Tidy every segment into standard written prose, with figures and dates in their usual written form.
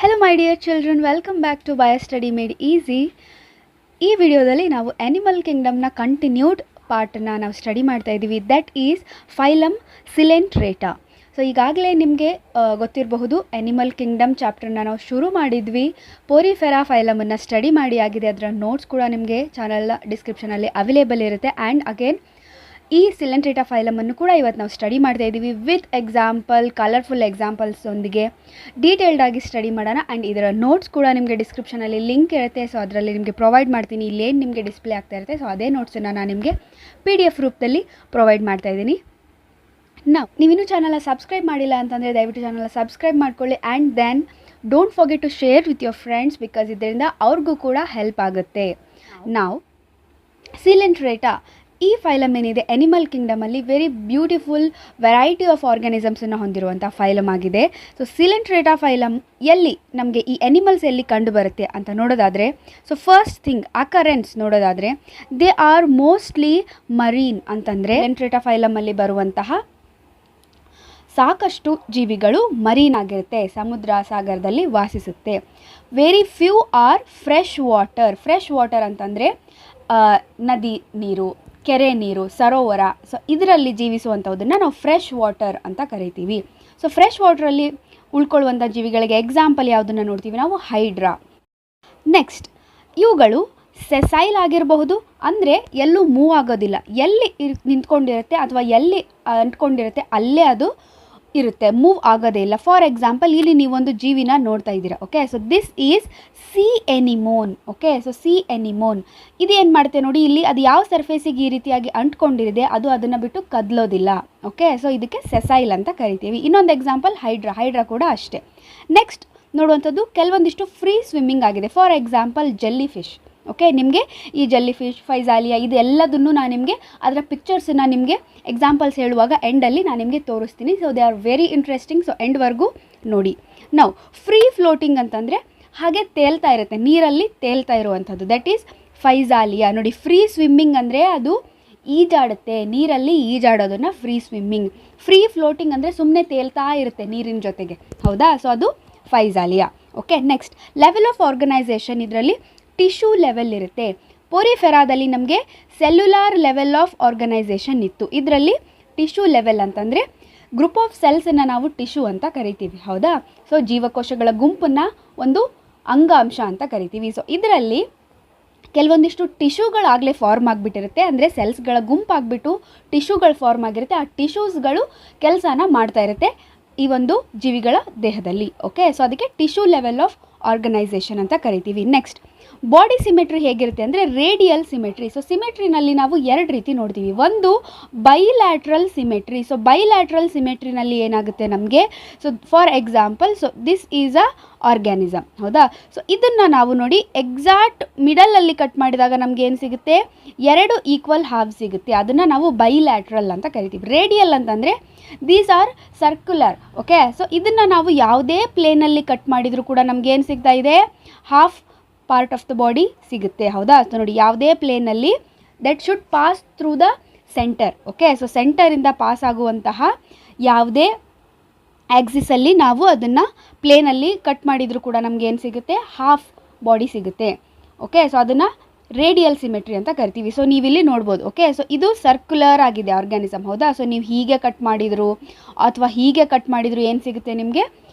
Hello my dear children, welcome back to BioStudy Made Easy. ಈ ವಿಡಿಯೋದಲ್ಲಿ ನಾವು animal ಕಿಂಗ್ಡಮ್ನ continued ಪಾರ್ಟನ್ನು ನಾವು ಸ್ಟಡಿ ಮಾಡ್ತಾ ಇದ್ದೀವಿ. That is phylum Coelenterata. So ಈಗಾಗಲೇ ನಿಮಗೆ ಗೊತ್ತಿರಬಹುದು ಅನಿಮಲ್ ಕಿಂಗ್ಡಮ್ ಚಾಪ್ಟರ್ನ ನಾವು ಶುರು ಮಾಡಿದ್ವಿ. ಪೋರಿಫೆರಾ ಫೈಲಮನ್ನು ಸ್ಟಡಿ ಮಾಡಿ ಆಗಿದೆ. ಅದರ ನೋಟ್ಸ್ ಕೂಡ ನಿಮಗೆ ಚಾನಲ್ನ ಡಿಸ್ಕ್ರಿಪ್ಷನಲ್ಲಿ ಅವೈಲೇಬಲ್ ಇರುತ್ತೆ. ಆ್ಯಂಡ್ ಅಗೇನ್ ಈ ಸಿಲೆಂಟ್ರೇಟಾ ಫೈಲಮನ್ನು ಕೂಡ ಇವತ್ತು ನಾವು ಸ್ಟಡಿ ಮಾಡ್ತಾ ಇದ್ದೀವಿ ವಿತ್ ಎಕ್ಸಾಂಪಲ್, ಕಲರ್ಫುಲ್ ಎಕ್ಸಾಂಪಲ್ಸೊಂದಿಗೆ ಡೀಟೇಲ್ಡಾಗಿ ಸ್ಟಡಿ ಮಾಡೋಣ. ಆ್ಯಂಡ್ ಇದರ ನೋಟ್ಸ್ ಕೂಡ ನಿಮಗೆ ಡಿಸ್ಕ್ರಿಪ್ಷನಲ್ಲಿ ಲಿಂಕ್ ಇರುತ್ತೆ. ಸೊ ಅದರಲ್ಲಿ ನಿಮಗೆ ಪ್ರೊವೈಡ್ ಮಾಡ್ತೀನಿ. ಇಲ್ಲೇನು ನಿಮಗೆ ಡಿಸ್ಪ್ಲೇ ಆಗ್ತಾ ಇರುತ್ತೆ, ಸೊ ಅದೇ ನೋಟ್ಸನ್ನು ನಾನು ನಿಮಗೆ PDF ರೂಪದಲ್ಲಿ ಪ್ರೊವೈಡ್ ಮಾಡ್ತಾ ಇದ್ದೀನಿ. ನೀವಿನ್ನೂ ಚಾನಲ್ನ ಸಬ್ಸ್ಕ್ರೈಬ್ ಮಾಡಿಲ್ಲ ಅಂತಂದರೆ ದಯವಿಟ್ಟು ಚಾನಲ್ನ ಸಬ್ಸ್ಕ್ರೈಬ್ ಮಾಡ್ಕೊಳ್ಳಿ. And then don't forget to share with your friends, because ಇದರಿಂದ ಅವ್ರಿಗೂ ಕೂಡ ಹೆಲ್ಪ್ ಆಗುತ್ತೆ. ನಾವು ಸಿಲೆಂಟ್ರೇಟಾ ಈ ಫೈಲಮ್ ಏನಿದೆ ಅನಿಮಲ್ ಕಿಂಗ್ಡಮಲ್ಲಿ ವೆರಿ ಬ್ಯೂಟಿಫುಲ್ ವೆರೈಟಿ ಆಫ್ ಆರ್ಗ್ಯಾನಿಸಮ್ಸನ್ನು ಹೊಂದಿರುವಂಥ ಫೈಲಮ್ ಆಗಿದೆ. ಸೊ ಸಿಲೆಂಟ್ರೇಟಾ ಫೈಲಮ್ ಎಲ್ಲಿ ನಮಗೆ ಈ ಅನಿಮಲ್ಸ್ ಎಲ್ಲಿ ಕಂಡು ಬರುತ್ತೆ ಅಂತ ನೋಡೋದಾದರೆ, ಸೊ ಫಸ್ಟ್ ಥಿಂಗ್ ಅಕರೆನ್ಸ್ ನೋಡೋದಾದರೆ ದೇ ಆರ್ ಮೋಸ್ಟ್ಲಿ ಮರೀನ್ ಅಂತಂದರೆ ಸಿಲೆಂಟ್ರೇಟಾ ಫೈಲಮಲ್ಲಿ ಬರುವಂತಹ ಸಾಕಷ್ಟು ಜೀವಿಗಳು ಮರೀನ್ ಆಗಿರುತ್ತೆ, ಸಮುದ್ರ ಸಾಗರದಲ್ಲಿ ವಾಸಿಸುತ್ತೆ. Very few are fresh water ಅಂತಂದರೆ ನದಿ ನೀರು, ಕೆರೆ ನೀರು, ಸರೋವರ, ಸೊ ಇದರಲ್ಲಿ ಜೀವಿಸುವಂಥದ್ದನ್ನು ನಾವು ಫ್ರೆಶ್ ವಾಟರ್ ಅಂತ ಕರಿತೀವಿ. ಸೊ ಫ್ರೆಶ್ ವಾಟ್ರಲ್ಲಿ ಉಳ್ಕೊಳ್ಳುವಂಥ ಜೀವಿಗಳಿಗೆ ಎಕ್ಸಾಂಪಲ್ ಯಾವುದನ್ನು ನೋಡ್ತೀವಿ ನಾವು, ಹೈಡ್ರಾ. ನೆಕ್ಸ್ಟ್ ಇವುಗಳು ಸೆಸೈಲ್ ಆಗಿರಬಹುದು, ಅಂದರೆ ಎಲ್ಲೂ ಮೂವ್ ಆಗೋದಿಲ್ಲ, ಎಲ್ಲಿ ನಿಂತ್ಕೊಂಡಿರುತ್ತೆ ಅಥವಾ ಎಲ್ಲಿ ಅಂಟ್ಕೊಂಡಿರುತ್ತೆ ಅಲ್ಲೇ ಅದು ಇರುತ್ತೆ, ಮೂವ್ ಆಗೋದೇ ಇಲ್ಲ. ಫಾರ್ ಎಕ್ಸಾಂಪಲ್ ಇಲ್ಲಿ ನೀವೊಂದು ಜೀವಿನ ನೋಡ್ತಾ ಇದ್ದೀರಾ. Okay, so this is sea anemone. Okay, so sea anemone ಇದು ಏನು ಮಾಡುತ್ತೆ ನೋಡಿ, ಇಲ್ಲಿ ಅದು ಯಾವ ಸರ್ಫೇಸಿಗೆ ಈ ರೀತಿಯಾಗಿ ಅಂಟ್ಕೊಂಡಿರಿದೆ ಅದು ಅದನ್ನು ಬಿಟ್ಟು ಕದಲೋದಿಲ್ಲ. ಓಕೆ, ಸೊ ಇದಕ್ಕೆ ಸೆಸೈಲ್ ಅಂತ ಕರಿತೀವಿ. ಇನ್ನೊಂದು ಎಕ್ಸಾಂಪಲ್ ಹೈಡ್ರಾ ಕೂಡ ಅಷ್ಟೇ. ನೆಕ್ಸ್ಟ್ ನೋಡುವಂಥದ್ದು ಕೆಲವೊಂದಿಷ್ಟು ಫ್ರೀ ಸ್ವಿಮ್ಮಿಂಗ್ ಆಗಿದೆ. For example jelly fish. Okay, ನಿಮಗೆ ಈ ಜೆಲ್ಲಿ ಫಿಶ್, ಫೈಸಾಲಿಯಾ ಇದೆಲ್ಲದನ್ನು ನಾನು ನಿಮಗೆ ಅದರ ಪಿಕ್ಚರ್ಸನ್ನು ನಿಮಗೆ ಎಕ್ಸಾಂಪಲ್ಸ್ ಹೇಳುವಾಗ ಎಂಡಲ್ಲಿ ನಾನು ನಿಮಗೆ ತೋರಿಸ್ತೀನಿ. So they are very interesting. So ಎಂಡ್ವರೆಗೂ ನೋಡಿ. ನಾವು ಫ್ರೀ ಫ್ಲೋಟಿಂಗ್ ಅಂತಂದರೆ ಹಾಗೆ ತೇಲ್ತಾ ಇರುತ್ತೆ, ನೀರಲ್ಲಿ ತೇಲ್ತಾ ಇರುವಂಥದ್ದು, ದಟ್ ಈಸ್ ಫೈಸಾಲಿಯಾ. ನೋಡಿ, ಫ್ರೀ ಸ್ವಿಮ್ಮಿಂಗ್ ಅಂದರೆ ಅದು ಈಜಾಡುತ್ತೆ, ನೀರಲ್ಲಿ ಈಜಾಡೋದನ್ನು ಫ್ರೀ ಸ್ವಿಮ್ಮಿಂಗ್. ಫ್ರೀ ಫ್ಲೋಟಿಂಗ್ ಅಂದರೆ ಸುಮ್ಮನೆ ತೇಲ್ತಾ ಇರುತ್ತೆ ನೀರಿನ ಜೊತೆಗೆ, ಹೌದಾ? ಸೊ ಅದು physalia. Okay, next level of organisation, ಇದರಲ್ಲಿ ಟಿಶ್ಯೂ ಲೆವೆಲ್ ಇರುತ್ತೆ. ಪೋರಿಫೆರಾದಲ್ಲಿ ನಮಗೆ ಸೆಲ್ಯುಲಾರ್ ಲೆವೆಲ್ ಆಫ್ ಆರ್ಗನೈಸೇಷನ್ ಇತ್ತು. ಇದರಲ್ಲಿ ಟಿಶ್ಯೂ ಲೆವೆಲ್ ಅಂತಂದರೆ ಗ್ರೂಪ್ ಆಫ್ ಸೆಲ್ಸನ್ನು ನಾವು ಟಿಶ್ಯೂ ಅಂತ ಕರಿತೀವಿ, ಹೌದಾ? ಸೊ ಜೀವಕೋಶಗಳ ಗುಂಪನ್ನು ಒಂದು ಅಂಗಾಂಶ ಅಂತ ಕರಿತೀವಿ. ಸೊ ಇದರಲ್ಲಿ ಕೆಲವೊಂದಿಷ್ಟು ಟಿಶ್ಯೂಗಳಾಗಲೇ ಫಾರ್ಮ್ ಆಗಿಬಿಟ್ಟಿರುತ್ತೆ, ಅಂದರೆ ಸೆಲ್ಸ್ಗಳ ಗುಂಪಾಗಿಬಿಟ್ಟು ಟಿಶ್ಯೂಗಳು ಫಾರ್ಮ್ ಆಗಿರುತ್ತೆ. ಆ ಟಿಶ್ಯೂಸ್ಗಳು ಕೆಲಸನ ಮಾಡ್ತಾ ಇರುತ್ತೆ ಈ ಒಂದು ಜೀವಿಗಳ ದೇಹದಲ್ಲಿ. ಓಕೆ, ಸೊ ಅದಕ್ಕೆ ಟಿಶ್ಯೂ ಲೆವೆಲ್ ಆಫ್ ಆರ್ಗನೈಸೇಷನ್ ಅಂತ ಕರಿತೀವಿ. ನೆಕ್ಸ್ಟ್ ಬಾಡಿ ಸಿಮೆಟ್ರಿ ಹೇಗಿರುತ್ತೆ ಅಂದರೆ ರೇಡಿಯಲ್ ಸಿಮೆಟ್ರಿ. ಸೊ ಸಿಮೆಟ್ರಿನಲ್ಲಿ ನಾವು ಎರಡು ರೀತಿ ನೋಡ್ತೀವಿ. ಒಂದು ಬೈಲ್ಯಾಟ್ರಲ್ ಸಿಮೆಟ್ರಿ. ಸೊ ಬೈಲ್ಯಾಟ್ರಲ್ ಸಿಮೆಟ್ರಿನಲ್ಲಿ ಏನಾಗುತ್ತೆ ನಮಗೆ, so for example, so this is a organism, ಹೌದಾ? ಸೊ ಇದನ್ನು ನಾವು ನೋಡಿ ಎಕ್ಸಾಕ್ಟ್ ಮಿಡಲಲ್ಲಿ ಕಟ್ ಮಾಡಿದಾಗ ನಮ್ಗೆ ಏನು ಸಿಗುತ್ತೆ, ಎರಡು ಈಕ್ವಲ್ ಹಾಫ್ ಸಿಗುತ್ತೆ. ಅದನ್ನು ನಾವು ಬೈಲ್ಯಾಟ್ರಲ್ ಅಂತ ಕರಿತೀವಿ. ರೇಡಿಯಲ್ ಅಂತಂದರೆ these are circular. Okay, so ಇದನ್ನು ನಾವು ಯಾವುದೇ ಪ್ಲೇನಲ್ಲಿ ಕಟ್ ಮಾಡಿದರೂ ಕೂಡ ನಮ್ಗೆ ಏನು ಸಿಗ್ತಾ ಇದೆ, half part of the body ಸಿಗುತ್ತೆ, ಹೌದಾ? ಸೊ ನೋಡಿ, ಯಾವುದೇ ಪ್ಲೇನಲ್ಲಿ that should pass through the centre. Okay, so ಸೆಂಟರಿಂದ ಪಾಸ್ ಆಗುವಂತಹ ಯಾವುದೇ ಆಕ್ಸಿಸಲ್ಲಿ ನಾವು ಅದನ್ನು ಪ್ಲೇನಲ್ಲಿ ಕಟ್ ಮಾಡಿದರೂ ಕೂಡ ನಮ್ಗೆ ಏನು ಸಿಗುತ್ತೆ, ಹಾಫ್ ಬಾಡಿ ಸಿಗುತ್ತೆ. ಓಕೆ, ಸೊ ಅದನ್ನು ರೇಡಿಯಲ್ ಸಿಮೆಟ್ರಿ ಅಂತ ಕರಿತೀವಿ. ಸೊ ನೀವಿಲ್ಲಿ ನೋಡ್ಬೋದು. ಓಕೆ, ಸೊ ಇದು ಸರ್ಕ್ಯುಲರ್ ಆಗಿದೆ ಆರ್ಗ್ಯಾನಿಸಮ್, ಹೌದಾ? ಸೊ ನೀವು ಹೀಗೆ ಕಟ್ ಮಾಡಿದ್ರು ಅಥವಾ ಹೀಗೆ ಕಟ್ ಮಾಡಿದ್ರು ಏನು ಸಿಗುತ್ತೆ ನಿಮಗೆ,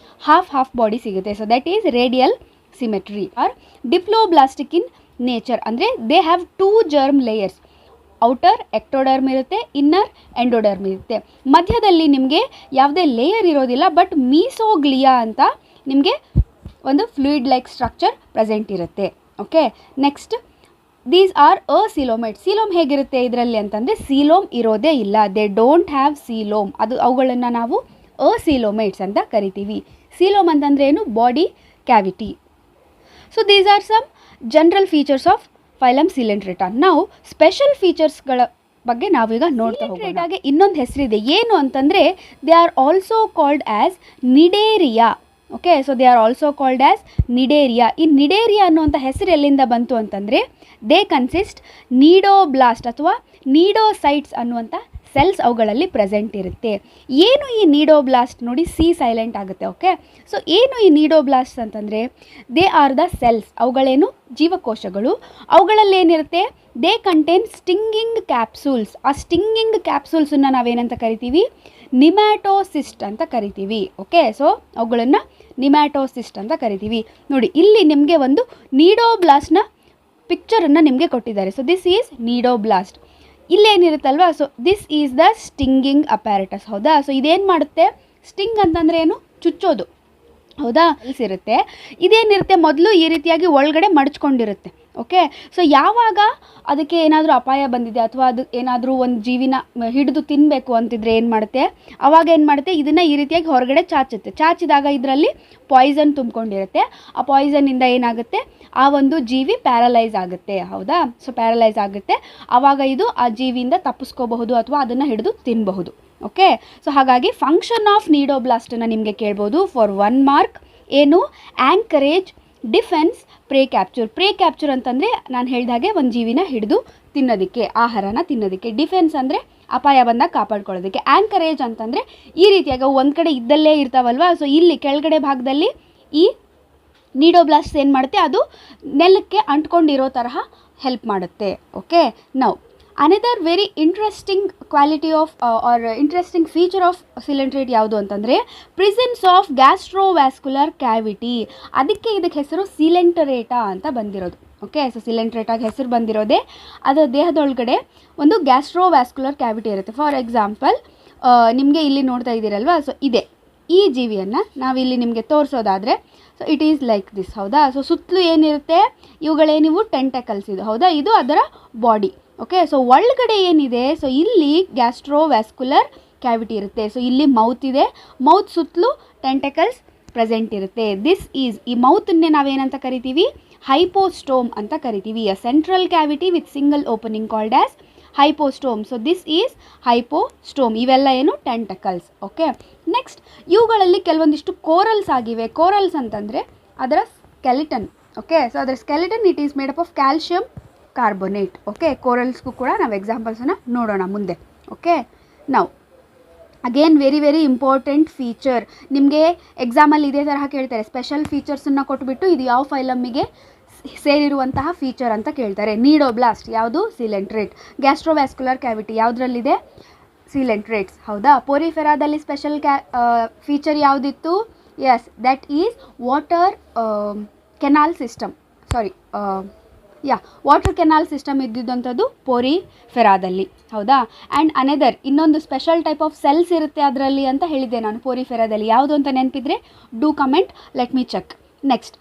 ಹಾಫ್ ಬಾಡಿ ಸಿಗುತ್ತೆ. So that is radial symmetry. Are diploblastic in nature, ಅಂದರೆ they have 2 germ layers. Outer ectoderm ಇರುತ್ತೆ, ಇನ್ನರ್ ಎಂಡೋಡರ್ಮ್ ಇರುತ್ತೆ. ಮಧ್ಯದಲ್ಲಿ ನಿಮಗೆ ಯಾವುದೇ ಲೇಯರ್ ಇರೋದಿಲ್ಲ, ಬಟ್ ಮೀಸೋಗ್ಲಿಯಾ ಅಂತ ನಿಮಗೆ ಒಂದು ಫ್ಲೂಯಿಡ್ ಲೈಕ್ ಸ್ಟ್ರಕ್ಚರ್ ಪ್ರೆಸೆಂಟ್ ಇರುತ್ತೆ. Okay, next these are ಸೀಲೋಮೇಟ್. Coelom ಹೇಗಿರುತ್ತೆ ಇದರಲ್ಲಿ ಅಂತಂದರೆ ಸೀಲೋಮ್ ಇರೋದೇ ಇಲ್ಲ, ದೇ ಡೋಂಟ್ ಹ್ಯಾವ್ ಸೀಲೋಮ್. ಅವುಗಳನ್ನು ನಾವು ಸೀಲೋಮೇಟ್ಸ್ ಅಂತ ಕರಿತೀವಿ. ಸೀಲೋಮ್ ಅಂತಂದರೆ ಏನು, body cavity. So these are some general features of phylum Coelenterata. ನಾವು ಸ್ಪೆಷಲ್ ಫೀಚರ್ಸ್ಗಳ ಬಗ್ಗೆ ನಾವೀಗ ನೋಡ್ತಾ ಹೋಗೋಣ. ಸಿಲೆಂಟ್ರೇಟಾಗೆ ಇನ್ನೊಂದು ಹೆಸರಿದೆ, ಏನು ಅಂತಂದರೆ they are also called as Cnidaria. Okay, so they are also called as Cnidaria. ಈ ನಿಡೇರಿಯಾ ಅನ್ನುವಂಥ ಹೆಸರು ಎಲ್ಲಿಂದ ಬಂತು ಅಂತಂದರೆ ದೇ ಕನ್ಸಿಸ್ಟ್ ನೀಡೋಬ್ಲಾಸ್ಟ್ ಅಥವಾ ನೀಡೋಸೈಟ್ಸ್ ಅನ್ನುವಂಥ ಸೆಲ್ಸ್ ಅವುಗಳಲ್ಲಿ ಪ್ರೆಸೆಂಟ್ ಇರುತ್ತೆ. ಏನು ಈ ನೀಡೋಬ್ಲಾಸ್ಟ್ ನೋಡಿ, ಸಿ ಸೈಲೆಂಟ್ ಆಗುತ್ತೆ. ಓಕೆ, ಸೊ ಏನು ಈ ನೀಡೋಬ್ಲಾಸ್ಟ್ ಅಂತಂದರೆ ದೇ ಆರ್ ದ ಸೆಲ್ಸ್, ಅವುಗಳೇನು ಜೀವಕೋಶಗಳು. ಅವುಗಳಲ್ಲಿ ಏನಿರುತ್ತೆ, ದೇ ಕಂಟೇನ್ ಸ್ಟಿಂಗಿಂಗ್ ಕ್ಯಾಪ್ಸೂಲ್ಸ್. ಆ ಸ್ಟಿಂಗಿಂಗ್ ಕ್ಯಾಪ್ಸೂಲ್ಸನ್ನು ನಾವೇನಂತ ಕರಿತೀವಿ, ನಿಮ್ಯಾಟೋಸಿಸ್ಟ್ ಅಂತ ಕರಿತೀವಿ. ಓಕೆ, ಸೊ ಅವುಗಳನ್ನು ನಿಮ್ಯಾಟೋಸಿಸ್ಟ್ ಅಂತ ಕರಿತೀವಿ. ನೋಡಿ ಇಲ್ಲಿ ನಿಮಗೆ ಒಂದು ನೀಡೋಬ್ಲಾಸ್ಟ್ನ ಪಿಕ್ಚರನ್ನು ನಿಮಗೆ ಕೊಟ್ಟಿದ್ದಾರೆ. So this is cnidoblast. ಇಲ್ಲೇನಿರುತ್ತಲ್ವಾ, so this is the stinging apparatus. ಹೌದಾ, ಸೊ ಇದೇನು ಮಾಡುತ್ತೆ, ಸ್ಟಿಂಗ್ ಅಂತಂದರೆ ಏನು, ಚುಚ್ಚೋದು. ಹೌದಾ, ಇರುತ್ತೆ. ಇದೇನಿರುತ್ತೆ, ಮೊದಲು ಈ ರೀತಿಯಾಗಿ ಒಳಗಡೆ ಮಡಚ್ಕೊಂಡಿರುತ್ತೆ. ಓಕೆ, ಸೊ ಯಾವಾಗ ಅದಕ್ಕೆ ಏನಾದರೂ ಅಪಾಯ ಬಂದಿದೆ ಅಥವಾ ಅದು ಏನಾದರೂ ಒಂದು ಜೀವಿನ ಹಿಡಿದು ತಿನ್ನಬೇಕು ಅಂತಿದ್ರೆ ಏನು ಮಾಡುತ್ತೆ, ಆವಾಗ ಏನು ಮಾಡುತ್ತೆ, ಇದನ್ನು ಈ ರೀತಿಯಾಗಿ ಹೊರಗಡೆ ಚಾಚುತ್ತೆ. ಚಾಚಿದಾಗ ಇದರಲ್ಲಿ ಪಾಯ್ಸನ್ ತುಂಬಿಕೊಂಡಿರುತ್ತೆ. ಆ ಪಾಯ್ಸನ್ನಿಂದ ಏನಾಗುತ್ತೆ, ಆ ಒಂದು ಜೀವಿ ಪ್ಯಾರಲೈಸ್ ಆಗುತ್ತೆ. ಹೌದಾ, ಸೊ ಪ್ಯಾರಲೈಸ್ ಆಗುತ್ತೆ. ಆವಾಗ ಇದು ಆ ಜೀವಿಯಿಂದ ತಪ್ಪಿಸ್ಕೋಬಹುದು ಅಥವಾ ಅದನ್ನು ಹಿಡಿದು ತಿನ್ನಬಹುದು. ಓಕೆ, ಸೊ ಹಾಗಾಗಿ ಫಂಕ್ಷನ್ ಆಫ್ ನೀಡೋಬ್ಲಾಸ್ಟನ್ನು ನಿಮಗೆ ಕೇಳ್ಬೋದು ಫಾರ್ 1 ಮಾರ್ಕ್. ಏನು, ಆ್ಯಂಕರೇಜ್, defence, pray capture. Pray capture ಅಂತಂದರೆ ನಾನು ಹೇಳಿದಾಗೆ ಒಂದು ಜೀವಿನ ಹಿಡಿದು ತಿನ್ನೋದಕ್ಕೆ, ಆಹಾರನ ತಿನ್ನೋದಕ್ಕೆ. ಡಿಫೆನ್ಸ್ ಅಂದರೆ ಅಪಾಯ ಬಂದಾಗ ಕಾಪಾಡ್ಕೊಳ್ಳೋದಕ್ಕೆ. ಆ್ಯಂಕರೇಜ್ ಅಂತಂದರೆ ಈ ರೀತಿಯಾಗಿ ಒಂದು ಕಡೆ ಇದ್ದಲ್ಲೇ ಇರ್ತಾವಲ್ವ, ಸೊ ಇಲ್ಲಿ ಕೆಳಗಡೆ ಭಾಗದಲ್ಲಿ ಈ ನೀಡೋಬ್ಲಾಸ್ಟ್ ಏನು ಮಾಡುತ್ತೆ, ಅದು ನೆಲಕ್ಕೆ ಅಂಟ್ಕೊಂಡಿರೋ ತರಹ ಹೆಲ್ಪ್ ಮಾಡುತ್ತೆ. ಓಕೆ, ನಾವು another very interesting quality of or interesting feature of coelenterate ಯಾವುದು ಅಂತಂದರೆ ಪ್ರಿಸೆನ್ಸ್ ಆಫ್ ಗ್ಯಾಸ್ಟ್ರೋವ್ಯಾಸ್ಕ್ಯುಲರ್ ಕ್ಯಾವಿಟಿ. ಅದಕ್ಕೆ ಇದಕ್ಕೆ ಹೆಸರು ಸಿಲೆಂಟರೇಟಾ ಅಂತ ಬಂದಿರೋದು. ಓಕೆ, ಸೊ ಸಿಲೆಂಟ್ರೇಟಾಗಿ ಹೆಸರು ಬಂದಿರೋದೇ ಅದರ ದೇಹದೊಳಗಡೆ ಒಂದು ಗ್ಯಾಸ್ಟ್ರೋವ್ಯಾಸ್ಕ್ಯುಲರ್ ಕ್ಯಾವಿಟಿ ಇರುತ್ತೆ. ಫಾರ್ ಎಕ್ಸಾಂಪಲ್ ನಿಮಗೆ ಇಲ್ಲಿ ನೋಡ್ತಾ ಇದ್ದೀರಲ್ವ, ಸೊ ಇದೆ ಈ ಜೀವಿಯನ್ನು ನಾವಿಲ್ಲಿ ನಿಮಗೆ ತೋರಿಸೋದಾದರೆ, so it is like this. ಹೌದಾ, ಸೊ ಸುತ್ತಲೂ ಏನಿರುತ್ತೆ, ಇವುಗಳೇನಿವು ಟೆಂಟಕಲ್ಸ್ ಇದು. ಹೌದಾ, ಇದು ಅದರ ಬಾಡಿ. ಓಕೆ, ಸೊ ಒಳಗಡೆ ಏನಿದೆ, ಸೊ ಇಲ್ಲಿ ಗ್ಯಾಸ್ಟ್ರೋವ್ಯಾಸ್ಕ್ಯುಲರ್ ಕ್ಯಾವಿಟಿ ಇರುತ್ತೆ. ಸೊ ಇಲ್ಲಿ ಮೌತ್ ಇದೆ, ಮೌತ್ ಸುತ್ತಲೂ ಟೆಂಟಕಲ್ಸ್ ಪ್ರೆಸೆಂಟ್ ಇರುತ್ತೆ. ದಿಸ್ ಈಸ್, ಈ ಮೌತನ್ನೇ ನಾವೇನಂತ ಕರಿತೀವಿ, ಹೈಪೋಸ್ಟೋಮ್ ಅಂತ ಕರಿತೀವಿ. A central cavity with single opening called as hypostome. So this is hypostome. ಇವೆಲ್ಲ ಏನು, ಟೆಂಟಕಲ್ಸ್. ಓಕೆ, ನೆಕ್ಸ್ಟ್ ಇವುಗಳಲ್ಲಿ ಕೆಲವೊಂದಿಷ್ಟು ಕೋರಲ್ಸ್ ಆಗಿವೆ. ಕೋರಲ್ಸ್ ಅಂತಂದರೆ ಅದರ ಸ್ಕೆಲಿಟನ್. ಓಕೆ, ಸೊ ಅದರ skeleton it is made up of calcium carbonate. Okay, ಕೋರಲ್ಸ್ಗೂ ಕೂಡ ನಾವು ಎಕ್ಸಾಂಪಲ್ಸನ್ನು ನೋಡೋಣ ಮುಂದೆ. ಓಕೆ, ನಾವು again very very important feature. ನಿಮಗೆ ಎಕ್ಸಾಮಲ್ಲಿ ಇದೇ ತರಹ ಕೇಳ್ತಾರೆ, ಸ್ಪೆಷಲ್ ಫೀಚರ್ಸನ್ನು ಕೊಟ್ಬಿಟ್ಟು ಇದು ಯಾವ ಫೈಲಮ್ಮಿಗೆ ಸೇರಿರುವಂತಹ ಫೀಚರ್ ಅಂತ ಕೇಳ್ತಾರೆ. ನೀಡೋಬ್ಲಾಸ್ಟ್ ಯಾವುದು, ಸಿಲೆಂಟ್ರೇಟ್. ಗ್ಯಾಸ್ಟ್ರೋವ್ಯಾಸ್ಕ್ಯುಲರ್ ಕ್ಯಾವಿಟಿ ಯಾವುದರಲ್ಲಿದೆ, ಸಿಲೆಂಟ್ರೇಟ್ಸ್. ಹೌದಾ, ಪೋರಿಫೆರಾದಲ್ಲಿ ಸ್ಪೆಷಲ್ ಫೀಚರ್ ಯಾವುದಿತ್ತು, yes that is water canal system. Sorry, water canal system ಇದ್ದಿದ್ದಂಥದ್ದು ಪೋರಿಫೆರಾದಲ್ಲಿ. ಹೌದಾ, ಆ್ಯಂಡ್ ಅನದರ್ ಇನ್ನೊಂದು ಸ್ಪೆಷಲ್ ಟೈಪ್ ಆಫ್ ಸೆಲ್ಸ್ ಇರುತ್ತೆ ಅದರಲ್ಲಿ ಅಂತ ಹೇಳಿದ್ದೆ ನಾನು ಪೋರಿಫೆರಾದಲ್ಲಿ. ಯಾವುದು ಅಂತ ನೆನಪಿದ್ರೆ do comment, let me check. Next,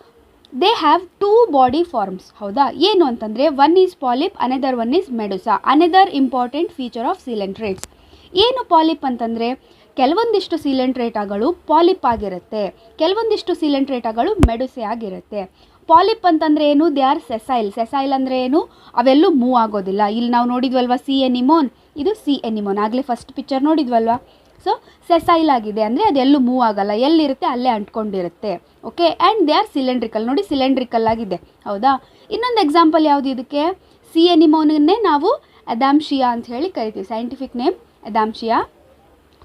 they have 2 body forms. ಹೌದಾ, ಏನು ಅಂತಂದರೆ one is polyp, another one is medusa. Another important feature of coelenterates. ಏನು ಪಾಲಿಪ್ ಅಂತಂದರೆ ಕೆಲವೊಂದಿಷ್ಟು ಸಿಲೆಂಟ್ರೇಟಾಗಳು ಪಾಲಿಪ್ ಆಗಿರುತ್ತೆ, ಕೆಲವೊಂದಿಷ್ಟು ಸಿಲೆಂಟ್ರೇಟಾಗಳು ಮೆಡುಸೆ ಆಗಿರುತ್ತೆ. ಪಾಲಿಪ್ ಅಂತಂದರೆ ಏನು, ದೇ ಆರ್ ಸೆಸೈಲ್. ಸೆಸೈಲ್ ಅಂದರೆ ಏನು, ಅವೆಲ್ಲೂ ಮೂವ್ ಆಗೋದಿಲ್ಲ. ಇಲ್ಲಿ ನಾವು ನೋಡಿದ್ವಲ್ವ ಸಿ ಎನಿಮೋನ್, ಇದು ಸಿ ಎನಿಮೋನ್. ಆಗಲೇ ಫಸ್ಟ್ ಪಿಕ್ಚರ್ ನೋಡಿದ್ವಲ್ವ. ಸೊ ಸೆಸೈಲ್ ಆಗಿದೆ ಅಂದರೆ ಅದೆಲ್ಲೂ ಮೂವ್ ಆಗಲ್ಲ, ಎಲ್ಲಿರುತ್ತೆ ಅಲ್ಲೇ ಅಂಟ್ಕೊಂಡಿರುತ್ತೆ. Okay, and they are cylindrical. ನೋಡಿ ಸಿಲೆಂಡ್ರಿಕಲ್ ಆಗಿದೆ. ಹೌದಾ, ಇನ್ನೊಂದು ಎಕ್ಸಾಂಪಲ್ ಯಾವುದು ಇದಕ್ಕೆ, ಸಿ ಎನಿಮೋನನ್ನೇ ನಾವು ಅದಾಮ್ಶಿಯಾ ಅಂತ ಹೇಳಿ ಕರಿತೀವಿ. Scientific name ಅದಾಮ್ಶಿಯಾ.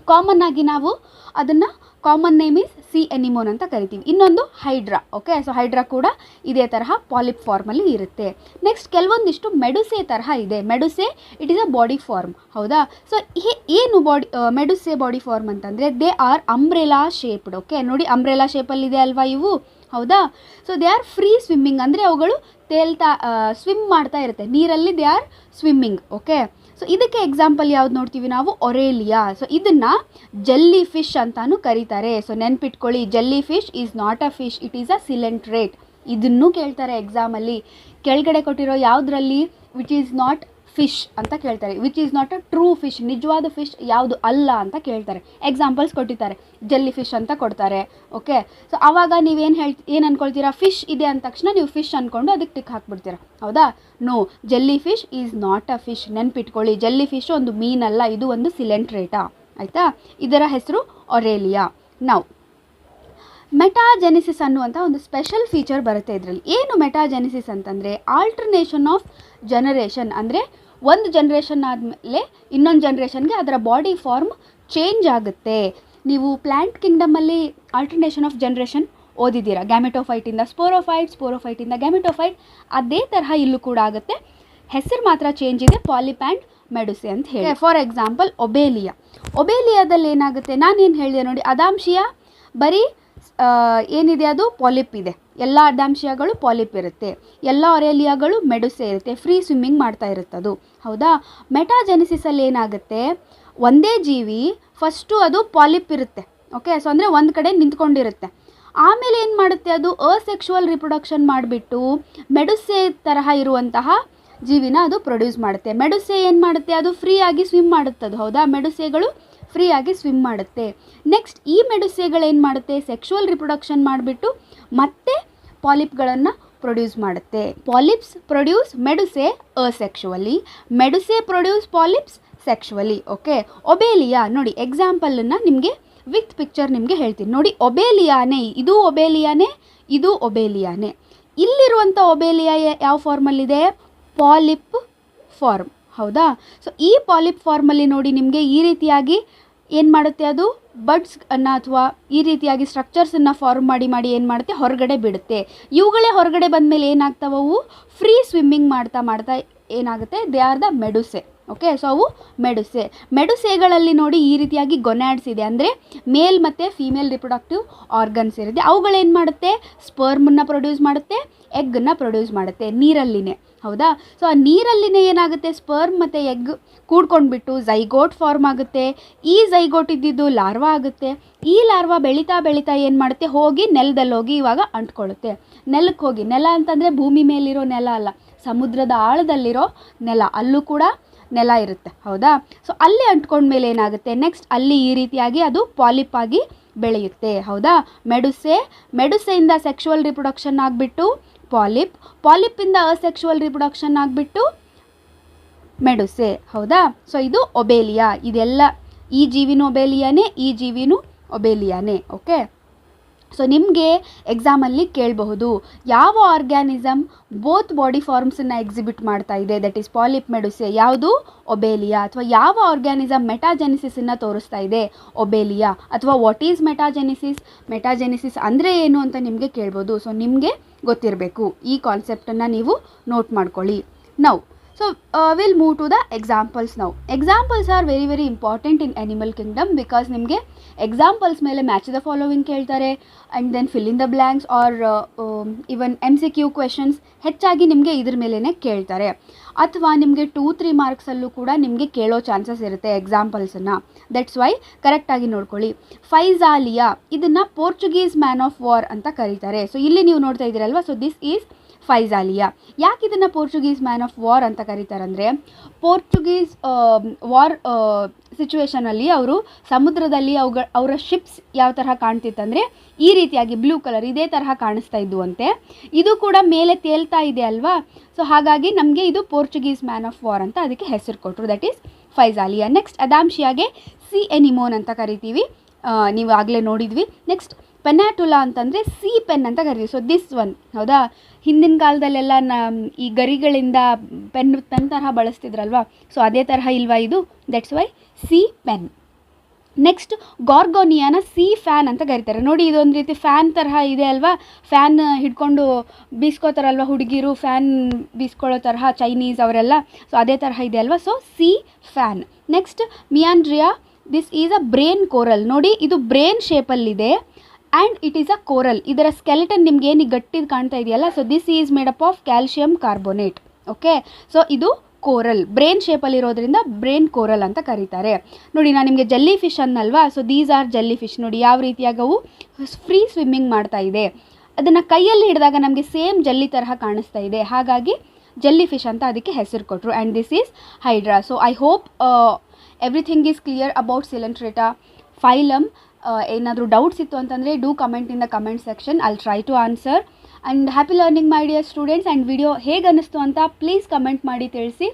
ಕಾಮನ್ ಆಗಿ ನಾವು ಅದನ್ನು common name is C anemone ಅಂತ ಕರಿತೀವಿ. ಇನ್ನೊಂದು ಹೈಡ್ರಾ. ಓಕೆ, ಸೊ ಹೈಡ್ರಾ ಕೂಡ ಇದೇ ತರಹ ಪಾಲಿಪ್ ಫಾರ್ಮಲ್ಲಿ ಇರುತ್ತೆ. ನೆಕ್ಸ್ಟ್ ಕೆಲವೊಂದಿಷ್ಟು ಮೆಡುಸೆ ತರಹ ಇದೆ. Medusae it is a body form. ಹೌದಾ, ಸೊ ಏನು ಬಾಡಿ ಮೆಡುಸೆ ಬಾಡಿ ಫಾರ್ಮ್ ಅಂತಂದರೆ they are umbrella shaped. Okay, ನೋಡಿ ಅಂಬ್ರೆಲಾ ಶೇಪಲ್ಲಿದೆ ಅಲ್ವಾ ಇವು. ಹೌದಾ, so they are free swimming ಅಂದರೆ ಅವುಗಳು ತೇಲ್ತಾ ಸ್ವಿಮ್ ಮಾಡ್ತಾ ಇರುತ್ತೆ ನೀರಲ್ಲಿ, they are swimming. Okay, so ಇದಕ್ಕೆ ಎಕ್ಸಾಂಪಲ್ ಯಾವ್ದು ನೋಡ್ತೀವಿ ನಾವು, ಒರೇಲಿಯಾ. ಸೊ ಇದನ್ನು ಜೆಲ್ಲಿ ಫಿಶ್ ಅಂತಾನು ಕರೀತಾರೆ. ಸೊ ನೆನ್ಪಿಟ್ಕೊಳ್ಳಿ, jellyfish is not a fish, it is a ಸಿಲೆಂಟ್ರೇಟ್. ಇದನ್ನು ಕೇಳ್ತಾರೆ ಎಕ್ಸಾಮಲ್ಲಿ. ಕೆಳಗಡೆ ಕೊಟ್ಟಿರೋ ಯಾವುದರಲ್ಲಿ ವಿಚ್ ಈಸ್ ನಾಟ್ ಫಿಶ್ ಅಂತ ಕೇಳ್ತಾರೆ, which is not a true fish, ನಿಜವಾದ ಫಿಶ್ ಯಾವುದು ಅಲ್ಲ ಅಂತ ಕೇಳ್ತಾರೆ. ಎಕ್ಸಾಂಪಲ್ಸ್ ಕೊಟ್ಟಿರ್ತಾರೆ, ಜೆಲ್ಲಿ ಫಿಶ್ ಅಂತ ಕೊಡ್ತಾರೆ. ಓಕೆ, ಸೊ ಆವಾಗ ಏನು ಅಂದ್ಕೊಳ್ತೀರಾ, ಫಿಶ್ ಇದೆ ಅಂದ ತಕ್ಷಣ ನೀವು ಫಿಶ್ ಅಂದ್ಕೊಂಡು ಅದಕ್ಕೆ ಟಿಕ್ ಹಾಕ್ಬಿಡ್ತೀರಾ. ಹೌದಾ, no, jellyfish is not a fish. ನೆನ್ಪಿಟ್ಕೊಳ್ಳಿ, ಜೆಲ್ಲಿ ಫಿಶ್ ಒಂದು ಮೀನಲ್ಲ, ಇದು ಒಂದು ಸಿಲೆಂಟ್ರೇಟಾ. ಆಯಿತಾ, ಇದರ ಹೆಸರು ಒರೇಲಿಯಾ. ನಾವು ಮೆಟಾಜೆನಿಸಿಸ್ ಅನ್ನುವಂಥ ಒಂದು ಸ್ಪೆಷಲ್ ಫೀಚರ್ ಬರುತ್ತೆ ಇದರಲ್ಲಿ. ಏನು ಮೆಟಾಜೆನಿಸಿಸ್ ಅಂತಂದರೆ ಆಲ್ಟರ್ನೇಷನ್ ಆಫ್ ಜನರೇಷನ್, ಅಂದರೆ ಒಂದು ಜನ್ರೇಷನ್ ಆದಮೇಲೆ ಇನ್ನೊಂದು ಜನ್ರೇಷನ್ಗೆ ಅದರ ಬಾಡಿ ಫಾರ್ಮ್ ಚೇಂಜ್ ಆಗುತ್ತೆ. ನೀವು ಪ್ಲ್ಯಾಂಟ್ ಕಿಂಗ್ಡಮಲ್ಲಿ ಆಲ್ಟರ್ನೇಷನ್ ಆಫ್ ಜನ್ರೇಷನ್ ಓದಿದ್ದೀರಾ, ಗ್ಯಾಮೆಟೋಫೈಟಿಂದ ಸ್ಪೋರೋಫೈಟ್, ಸ್ಪೋರೋಫೈಟಿಂದ ಗ್ಯಾಮೆಟೋಫೈಟ್. ಅದೇ ತರಹ ಇಲ್ಲೂ ಕೂಡ ಆಗುತ್ತೆ, ಹೆಸರು ಮಾತ್ರ ಚೇಂಜ್ ಇದೆ, ಪಾಲಿಪ್ ಆ್ಯಂಡ್ ಮೆಡುಸೆ ಅಂತ ಹೇಳಿ. ಫಾರ್ ಎಕ್ಸಾಂಪಲ್ ಒಬೇಲಿಯಾದಲ್ಲಿ ಏನಾಗುತ್ತೆ, ನಾನೇನು ಹೇಳಿದೆ ನೋಡಿ, ಅದಾಂಶೀಯ ಬರೀ ಏನಿದೆ ಅದು ಪಾಲಿಪ್ ಇದೆ, ಎಲ್ಲ ಅದಾಂಶೀಯಗಳು ಪಾಲಿಪ್ ಇರುತ್ತೆ, ಎಲ್ಲ ಒರೇಲಿಯಾಗಳು ಮೆಡುಸೆ ಇರುತ್ತೆ, ಫ್ರೀ ಸ್ವಿಮ್ಮಿಂಗ್ ಮಾಡ್ತಾ ಇರುತ್ತದು, ಹೌದಾ. ಮೆಟಾಜೆನಿಸಿಸಲ್ಲಿ ಏನಾಗುತ್ತೆ, ಒಂದೇ ಜೀವಿ ಫಸ್ಟು ಅದು ಪಾಲಿಪ್ ಇರುತ್ತೆ, ಓಕೆ. ಸೊ ಅಂದರೆ ಒಂದು ಕಡೆ ನಿಂತ್ಕೊಂಡಿರುತ್ತೆ, ಆಮೇಲೆ ಏನು ಮಾಡುತ್ತೆ ಅದು ಅಸೆಕ್ಷುವಲ್ ರಿಪ್ರೊಡಕ್ಷನ್ ಮಾಡಿಬಿಟ್ಟು ಮೆಡುಸೆ ತರಹ ಇರುವಂತಹ ಜೀವಿನ ಅದು ಪ್ರೊಡ್ಯೂಸ್ ಮಾಡುತ್ತೆ. ಮೆಡುಸೆ ಏನು ಮಾಡುತ್ತೆ, ಅದು ಫ್ರೀಯಾಗಿ ಸ್ವಿಮ್ ಮಾಡುತ್ತದು, ಹೌದಾ. ಮೆಡುಸೆಗಳು ಫ್ರೀಯಾಗಿ ಸ್ವಿಮ್ ಮಾಡುತ್ತೆ. ನೆಕ್ಸ್ಟ್ ಈ ಮೆಡುಸೆಗಳೇನು ಮಾಡುತ್ತೆ, ಸೆಕ್ಷುವಲ್ ರಿಪ್ರೊಡಕ್ಷನ್ ಮಾಡಿಬಿಟ್ಟು ಮತ್ತೆ ಪಾಲಿಪ್ಗಳನ್ನು ಪ್ರೊಡ್ಯೂಸ್ ಮಾಡುತ್ತೆ. Polyps produce medusae asexually, medusae produce polyps sexually, okay. Obelia ನೋಡಿ, ಎಕ್ಸಾಂಪಲನ್ನು ನಿಮಗೆ ವಿತ್ ಪಿಕ್ಚರ್ ನಿಮಗೆ ಹೇಳ್ತೀನಿ ನೋಡಿ. ಒಬೇಲಿಯಾನೇ, ಇದು ಒಬೇಲಿಯಾನೇ, ಇದು ಒಬೇಲಿಯಾನೇ. ಇಲ್ಲಿರುವಂಥ ಒಬೇಲಿಯಾ ಯಾವ ಫಾರ್ಮಲ್ಲಿದೆ, ಪಾಲಿಪ್ ಫಾರ್ಮ್, ಹೌದಾ. ಸೊ ಈ ಪಾಲಿಪ್ ಫಾರ್ಮಲ್ಲಿ ನೋಡಿ ನಿಮಗೆ ಈ ರೀತಿಯಾಗಿ ಏನು ಮಾಡುತ್ತೆ, ಅದು ಬಡ್ಸ್ಅನ್ನು ಅಥವಾ ಈ ರೀತಿಯಾಗಿ ಸ್ಟ್ರಕ್ಚರ್ಸನ್ನು ಫಾರ್ಮ್ ಮಾಡಿ ಏನು ಮಾಡುತ್ತೆ, ಹೊರಗಡೆ ಬಿಡುತ್ತೆ. ಇವುಗಳೇ ಹೊರಗಡೆ ಬಂದಮೇಲೆ ಏನಾಗ್ತವವು, ಫ್ರೀ ಸ್ವಿಮ್ಮಿಂಗ್ ಮಾಡ್ತಾ ಏನಾಗುತ್ತೆ, they are the medusae, okay. So ಅವು ಮೆಡುಸೆಗಳಲ್ಲಿ ನೋಡಿ ಈ ರೀತಿಯಾಗಿ ಗೊನ್ಯಾಡ್ಸ್ ಇದೆ, ಅಂದರೆ ಮೇಲ್ ಮತ್ತು ಫೀಮೇಲ್ ರಿಪ್ರೊಡಕ್ಟಿವ್ ಆರ್ಗನ್ಸ್ ಇರುತ್ತೆ. ಅವುಗಳೇನು ಮಾಡುತ್ತೆ, ಸ್ಪರ್ಮನ್ನು ಪ್ರೊಡ್ಯೂಸ್ ಮಾಡುತ್ತೆ, ಎಗ್ಗನ್ನು ಪ್ರೊಡ್ಯೂಸ್ ಮಾಡುತ್ತೆ ನೀರಲ್ಲಿನೇ, ಹೌದಾ. ಸೊ ಆ ನೀರಲ್ಲಿನೇ ಏನಾಗುತ್ತೆ, ಸ್ಪರ್ಮ್ ಮತ್ತು ಎಗ್ ಕೂಡ್ಕೊಂಡ್ಬಿಟ್ಟು ಝೈಗೋಟ್ ಫಾರ್ಮ್ ಆಗುತ್ತೆ. ಈ ಝೈಗೋಟ್ ಇದ್ದಿದ್ದು ಲಾರ್ವಾ ಆಗುತ್ತೆ. ಈ ಲಾರ್ವಾ ಬೆಳೀತಾ ಏನು ಮಾಡುತ್ತೆ, ಹೋಗಿ ನೆಲದಲ್ಲಿ ಹೋಗಿ ಇವಾಗ ಅಂಟ್ಕೊಳ್ಳುತ್ತೆ. ನೆಲಕ್ಕೆ ಹೋಗಿ, ನೆಲ ಅಂತಂದರೆ ಭೂಮಿ ಮೇಲಿರೋ ನೆಲ ಅಲ್ಲ, ಸಮುದ್ರದ ಆಳದಲ್ಲಿರೋ ನೆಲ, ಅಲ್ಲೂ ಕೂಡ ನೆಲ ಇರುತ್ತೆ, ಹೌದಾ. ಸೊ ಅಲ್ಲಿ ಅಂಟ್ಕೊಂಡ್ಮೇಲೆ ಏನಾಗುತ್ತೆ, ನೆಕ್ಸ್ಟ್ ಅಲ್ಲಿ ಈ ರೀತಿಯಾಗಿ ಅದು ಪಾಲಿಪ್ ಆಗಿ ಬೆಳೆಯುತ್ತೆ, ಹೌದಾ. ಮೆಡುಸೆಯಿಂದ ಸೆಕ್ಷುವಲ್ ರಿಪ್ರೊಡಕ್ಷನ್ ಆಗಿಬಿಟ್ಟು ಪಾಲಿಪ್ಪಿಂದ ಅಸೆಕ್ಷುವಲ್ ರಿಪ್ರೊಡಕ್ಷನ್ ಆಗಿಬಿಟ್ಟು ಮೆಡುಸೆ, ಹೌದಾ. ಸೊ ಇದು ಒಬೇಲಿಯಾ, ಇದೆಲ್ಲ ಈ ಜೀವಿನೂ ಒಬೇಲಿಯಾನೇ, ಈ ಜೀವಿನೂ ಒಬೇಲಿಯಾನೇ, ಓಕೆ. ಸೊ ನಿಮಗೆ ಎಕ್ಸಾಮಲ್ಲಿ ಕೇಳಬಹುದು, ಯಾವ ಆರ್ಗ್ಯಾನಿಸಮ್ ಬೋತ್ ಬಾಡಿ ಫಾರ್ಮ್ಸನ್ನು ಎಕ್ಸಿಬಿಟ್ ಮಾಡ್ತಾ ಇದೆ, ದಟ್ ಈಸ್ ಪಾಲಿಪ್, ಮೆಡುಸೆ, ಯಾವುದು ಒಬೇಲಿಯಾ. ಅಥವಾ ಯಾವ ಆರ್ಗ್ಯಾನಿಸಮ್ ಮೆಟಾಜೆನಿಸಿಸನ್ನು ತೋರಿಸ್ತಾ ಇದೆ, ಒಬೇಲಿಯಾ. ಅಥವಾ ವಾಟ್ ಈಸ್ ಮೆಟಾಜೆನಿಸಿಸ್ ಅಂದರೆ ಏನು ಅಂತ ನಿಮಗೆ ಕೇಳ್ಬೋದು. ಸೊ ನಿಮಗೆ ಗೊತ್ತಿರಬೇಕು, ಈ ಕಾನ್ಸೆಪ್ಟನ್ನು ನೀವು ನೋಟ್ ಮಾಡ್ಕೊಳ್ಳಿ. Now so we'll move to the examples now. Examples are very very important in animal kingdom because ನಿಮಗೆ ಎಕ್ಸಾಂಪಲ್ಸ್ ಮೇಲೆ ಮ್ಯಾಚ್ ದ ಫಾಲೋವಿಂಗ್ ಕೇಳ್ತಾರೆ, and then fill in the blanks or even MCQ questions ಹೆಚ್ಚಾಗಿ ನಿಮಗೆ ಇದ್ರ ಮೇಲೇ ಕೇಳ್ತಾರೆ. ಅಥವಾ ನಿಮಗೆ 2-3 ಮಾರ್ಕ್ಸಲ್ಲೂ ಕೂಡ ನಿಮಗೆ ಕೇಳೋ ಚಾನ್ಸಸ್ ಇರುತ್ತೆ ಎಕ್ಸಾಂಪಲ್ಸನ್ನು. ದಟ್ಸ್ ವೈ ಕರೆಕ್ಟಾಗಿ ನೋಡ್ಕೊಳ್ಳಿ. ಫೈಜಾಲಿಯಾ, ಇದನ್ನು ಪೋರ್ಚುಗೀಸ್ ಮ್ಯಾನ್ ಆಫ್ ವಾರ್ ಅಂತ ಕರೀತಾರೆ. ಸೊ ಇಲ್ಲಿ ನೀವು ನೋಡ್ತಾ ಇದ್ದೀರಲ್ವ, ಸೊ ದಿಸ್ ಈಸ್ ಫೈಜಾಲಿಯಾ. ಯಾಕೆ ಇದನ್ನು ಪೋರ್ಚುಗೀಸ್ ಮ್ಯಾನ್ ಆಫ್ ವಾರ್ ಅಂತ ಕರೀತಾರಂದರೆ, ಪೋರ್ಚುಗೀಸ್ ವಾರ್ ಸಿಚುವೇಷನಲ್ಲಿ ಅವರು ಸಮುದ್ರದಲ್ಲಿ ಅವರ ಶಿಪ್ಸ್ ಯಾವ ತರಹ ಕಾಣ್ತಿತ್ತಂದರೆ ಈ ರೀತಿಯಾಗಿ ಬ್ಲೂ ಕಲರ್ ಇದೇ ತರಹ ಕಾಣಿಸ್ತಾ ಇದ್ವು ಅಂತೆ. ಇದು ಕೂಡ ಮೇಲೆ ತೇಲ್ತಾ ಇದೆ ಅಲ್ವಾ. ಸೊ ಹಾಗಾಗಿ ನಮಗೆ ಇದು ಪೋರ್ಚುಗೀಸ್ ಮ್ಯಾನ್ ಆಫ್ ವಾರ್ ಅಂತ ಅದಕ್ಕೆ ಹೆಸರು ಕೊಟ್ಟರು, ದಟ್ ಈಸ್ ಫೈಜಾಲಿಯಾ. ನೆಕ್ಸ್ಟ್ ಅದಾಂಶಿಯಾಗೆ ಸಿ ಎನಿಮೋನ್ ಅಂತ ಕರಿತೀವಿ, ನೀವು ಆಗಲೇ ನೋಡಿದ್ವಿ. ನೆಕ್ಸ್ಟ್ ಪೆನಾಟುಲಾ ಅಂತಂದರೆ ಸಿ ಪೆನ್ ಅಂತ ಕರಿತೀವಿ. ಸೊ ದಿಸ್ ಒನ್, ಹೌದಾ. ಹಿಂದಿನ ಕಾಲದಲ್ಲೆಲ್ಲ ಈ ಗರಿಗಳಿಂದ ಪೆನ್ ತರಹ ಬಳಸ್ತಿದ್ರಲ್ವ, ಸೊ ಅದೇ ತರಹ ಇಲ್ವಾ ಇದು, that's why sea pen. Next ಗಾರ್ಗೋನಿಯಾನ ಸಿ ಫ್ಯಾನ್ ಅಂತ ಕರೀತಾರೆ. ನೋಡಿ ಇದೊಂದು ರೀತಿ ಫ್ಯಾನ್ ತರಹ ಇದೆ ಅಲ್ವಾ, ಫ್ಯಾನ್ ಹಿಡ್ಕೊಂಡು ಬೀಸ್ಕೋತಾರಲ್ವ ಹುಡುಗಿರು, ಫ್ಯಾನ್ ಬೀಸ್ಕೊಳ್ಳೋ ತರಹ ಚೈನೀಸ್ ಅವರೆಲ್ಲ, ಸೊ ಅದೇ ತರಹ ಇದೆ ಅಲ್ವಾ. So sea fan. ನೆಕ್ಸ್ಟ್ ಮಿಯಾಂಡ್ರಿಯಾ, this is a brain coral. ನೋಡಿ ಇದು ಬ್ರೇನ್ ಶೇಪಲ್ಲಿದೆ and it is a coral. ಇದರ ಸ್ಕೆಲೆಟನ್ ನಿಮ್ಗೆ ಏನು ಗಟ್ಟಿದು ಕಾಣ್ತಾ ಇದೆಯಲ್ಲ, so this is made up of calcium carbonate, okay. So ಇದು ಕೋರಲ್, ಬ್ರೇನ್ ಶೇಪಲ್ಲಿರೋದ್ರಿಂದ ಬ್ರೇನ್ ಕೋರಲ್ ಅಂತ ಕರೀತಾರೆ. ನೋಡಿ ನಾನು ನಿಮಗೆ ಜೆಲ್ಲಿ ಫಿಶ್ ಅನ್ನಲ್ವಾ, so these are jellyfish. ನೋಡಿ ಯಾವ ರೀತಿಯಾಗಿ ಅವು ಫ್ರೀ ಸ್ವಿಮ್ಮಿಂಗ್ ಮಾಡ್ತಾ ಇದೆ. ಅದನ್ನು ಕೈಯಲ್ಲಿ ಹಿಡಿದಾಗ ನಮಗೆ ಸೇಮ್ ಜೆಲ್ಲಿ ತರಹ ಕಾಣಿಸ್ತಾ ಇದೆ, ಹಾಗಾಗಿ ಜೆಲ್ಲಿ ಫಿಶ್ ಅಂತ ಅದಕ್ಕೆ ಹೆಸರು ಕೊಟ್ಟರು. And this is hydra. So I hope everything is clear about Coelenterata phylum. ಏನಾದರೂ ಡೌಟ್ಸ್ ಇತ್ತು ಅಂತಂದರೆ do comment in the comment section, I'll try to answer. And happy learning my dear students. And video ಹೇಗೆ ಅನ್ನಿಸ್ತು ಅಂತ please comment ಮಾಡಿ ತಿಳಿಸಿ.